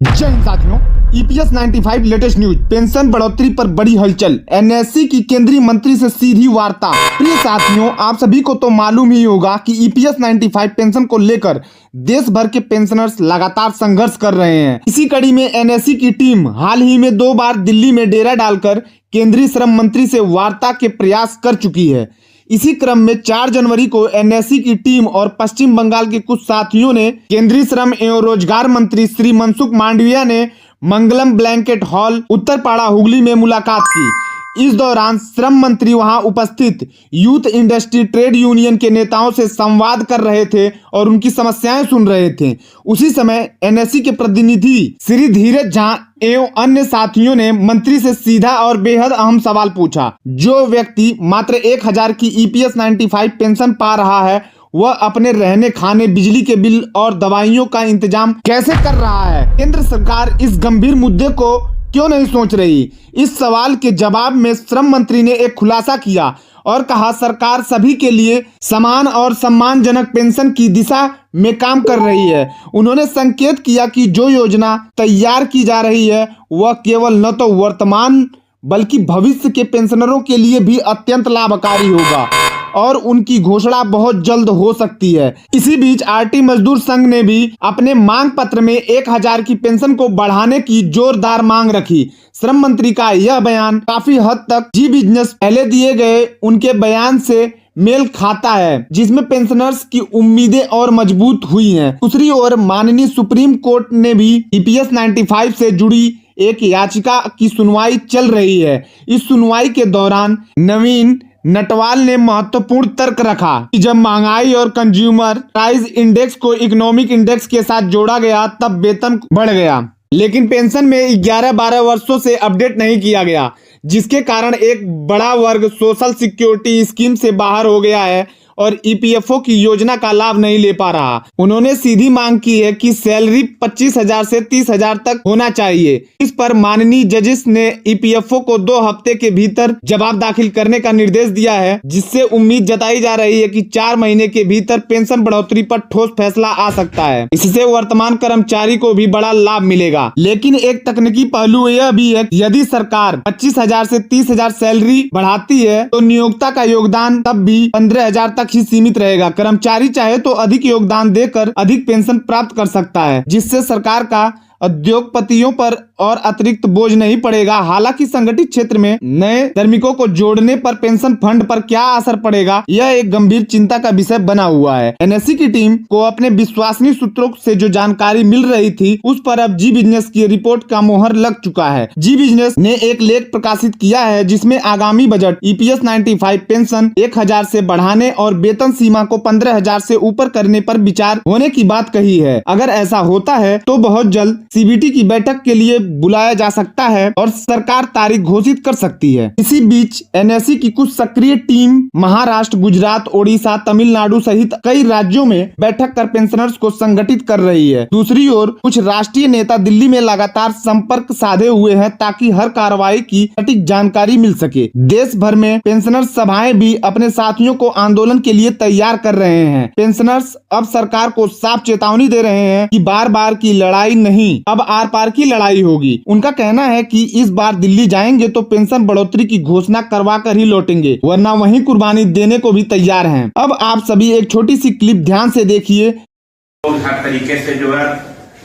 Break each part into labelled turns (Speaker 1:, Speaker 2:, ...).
Speaker 1: जय हिंद साथियों, EPS 95 latest news. Pension बढ़ोतरी पर बड़ी हलचल, एनएससी की केंद्रीय मंत्री से सीधी वार्ता। प्रिय साथियों, आप सभी को तो मालूम ही होगा कि ईपीएस 95 पेंशन को लेकर देश भर के पेंशनर्स लगातार संघर्ष कर रहे हैं। इसी कड़ी में एनएससी की टीम हाल ही में 2 बार दिल्ली में डेरा डालकर केंद्रीय श्रम मंत्री से वार्ता के प्रयास कर चुकी है। इसी क्रम में 4 जनवरी को एनएससी की टीम और पश्चिम बंगाल के कुछ साथियों ने केंद्रीय श्रम एवं रोजगार मंत्री श्री मनसुख मांडविया ने मंगलम ब्लैंकेट हॉल उत्तरपाड़ा हुगली में मुलाकात की। इस दौरान श्रम मंत्री वहां उपस्थित यूथ इंडस्ट्री ट्रेड यूनियन के नेताओं से संवाद कर रहे थे और उनकी समस्याएं सुन रहे थे। उसी समय एनएससी के प्रतिनिधि श्री धीरज झा एवं अन्य साथियों ने मंत्री से सीधा और बेहद अहम सवाल पूछा। जो व्यक्ति मात्र 1000 की ईपीएस 95 पेंशन पा रहा है, वह अपने रहने खाने, बिजली के बिल और दवाइयों का इंतजाम कैसे कर रहा है? केंद्र सरकार इस गंभीर मुद्दे को क्यों नहीं सोच रही? इस सवाल के जवाब में श्रम मंत्री ने एक खुलासा किया और कहा, सरकार सभी के लिए समान और सम्मानजनक पेंशन की दिशा में काम कर रही है। उन्होंने संकेत किया कि जो योजना तैयार की जा रही है वह केवल न तो वर्तमान बल्कि भविष्य के पेंशनरों के लिए भी अत्यंत लाभकारी होगा और उनकी घोषणा बहुत जल्द हो सकती है। इसी बीच आरटी मजदूर संघ ने भी अपने मांग पत्र में 1000 की पेंशन को बढ़ाने की जोरदार मांग रखी। श्रम मंत्री का यह बयान काफी हद तक जी बिजनेस पहले दिए गए उनके बयान से मेल खाता है, जिसमें पेंशनर्स की उम्मीदें और मजबूत हुई हैं। दूसरी ओर माननीय सुप्रीम कोर्ट ने भी ईपीएस 95 से जुड़ी एक याचिका की सुनवाई चल रही है। इस सुनवाई के दौरान नवीन नटवाल ने महत्वपूर्ण तर्क रखा कि जब महंगाई और कंज्यूमर प्राइस इंडेक्स को इकोनॉमिक इंडेक्स के साथ जोड़ा गया तब वेतन बढ़ गया, लेकिन पेंशन में 11-12 वर्षों से अपडेट नहीं किया गया, जिसके कारण एक बड़ा वर्ग सोशल सिक्योरिटी स्कीम से बाहर हो गया है और ईपीएफओ की योजना का लाभ नहीं ले पा रहा। उन्होंने सीधी मांग की है कि सैलरी 25,000 से 30,000 तक होना चाहिए। इस पर माननीय जजेस ने ईपीएफओ को 2 हफ्ते के भीतर जवाब दाखिल करने का निर्देश दिया है, जिससे उम्मीद जताई जा रही है कि 4 महीने के भीतर पेंशन बढ़ोतरी पर ठोस फैसला आ सकता है। इससे वर्तमान कर्मचारी को भी बड़ा लाभ मिलेगा। लेकिन एक तकनीकी पहलू यह भी है कि यदि सरकार 25,000 से 30,000 सैलरी बढ़ाती है तो नियोक्ता का योगदान तब भी 15,000 तक ही सीमित रहेगा। कर्मचारी चाहे तो अधिक योगदान देकर अधिक पेंशन प्राप्त कर सकता है, जिससे सरकार का उद्योगपतियों पर और अतिरिक्त बोझ नहीं पड़ेगा। हालांकि संगठित क्षेत्र में नए कार्मिकों को जोड़ने पर पेंशन फंड पर क्या असर पड़ेगा, यह एक गंभीर चिंता का विषय बना हुआ है। एनएससी की टीम को अपने विश्वसनीय सूत्रों से जो जानकारी मिल रही थी, उस पर अब जी बिजनेस की रिपोर्ट का मोहर लग चुका है। जी बिजनेस ने एक लेख प्रकाशित किया है, जिसमें आगामी बजट ईपीएस 95 पेंशन 1000 से बढ़ाने और वेतन सीमा को 15,000 से ऊपर करने पर विचार होने की बात कही है। अगर ऐसा होता है तो बहुत जल्द सीबीटी की बैठक के लिए बुलाया जा सकता है और सरकार तारीख घोषित कर सकती है। इसी बीच एनएससी की कुछ सक्रिय टीम महाराष्ट्र, गुजरात, ओडिशा, तमिलनाडु सहित कई राज्यों में बैठक कर पेंशनर्स को संगठित कर रही है। दूसरी ओर कुछ राष्ट्रीय नेता दिल्ली में लगातार संपर्क साधे हुए हैं ताकि हर कार्रवाई की सटीक जानकारी मिल सके। देश भर में पेंशनर्स सभाएं भी अपने साथियों को आंदोलन के लिए तैयार कर रहे हैं। पेंशनर्स अब सरकार को साफ चेतावनी दे रहे हैं कि बार बार की लड़ाई नहीं, अब आर पार की लड़ाई होगी। उनका कहना है कि इस बार दिल्ली जाएंगे तो पेंशन बढ़ोतरी की घोषणा करवा कर ही लौटेंगे, वरना वहीं कुर्बानी देने को भी तैयार हैं। अब आप सभी एक छोटी सी क्लिप ध्यान से देखिए।
Speaker 2: लोग हर तरीके से जो है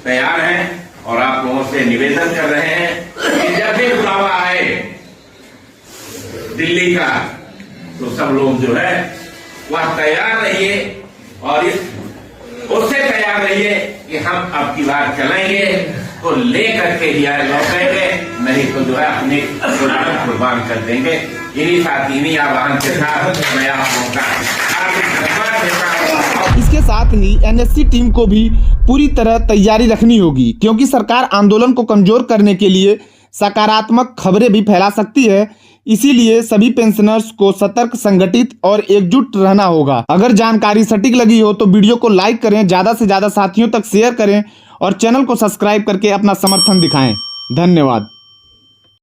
Speaker 2: तैयार हैं और आप लोगों से निवेदन कर रहे हैं कि जब भी बुलावा आए दिल्ली का तो सब लोग जो है वह तैयार रहिए और उससे तैयार रहिए कि हम अब की बार चलेंगे तो लेकर के ही लौटेंगे, नहीं तो जो है अपनी कुर्बान कर देंगे। इन्हीं आह्वान के साथ मैं आप लोगों का धन्यवाद देता हूं।
Speaker 1: इसके साथ ही एनएससी टीम को भी पूरी तरह तैयारी रखनी होगी, क्योंकि सरकार आंदोलन को कमजोर करने के लिए सकारात्मक खबरें भी फैला सकती है। इसीलिए सभी पेंशनर्स को सतर्क, संगठित और एकजुट रहना होगा। अगर जानकारी सटीक लगी हो तो वीडियो को लाइक करें, ज्यादा से ज्यादा साथियों तक शेयर करें और चैनल को सब्सक्राइब करके अपना समर्थन दिखाएं। धन्यवाद।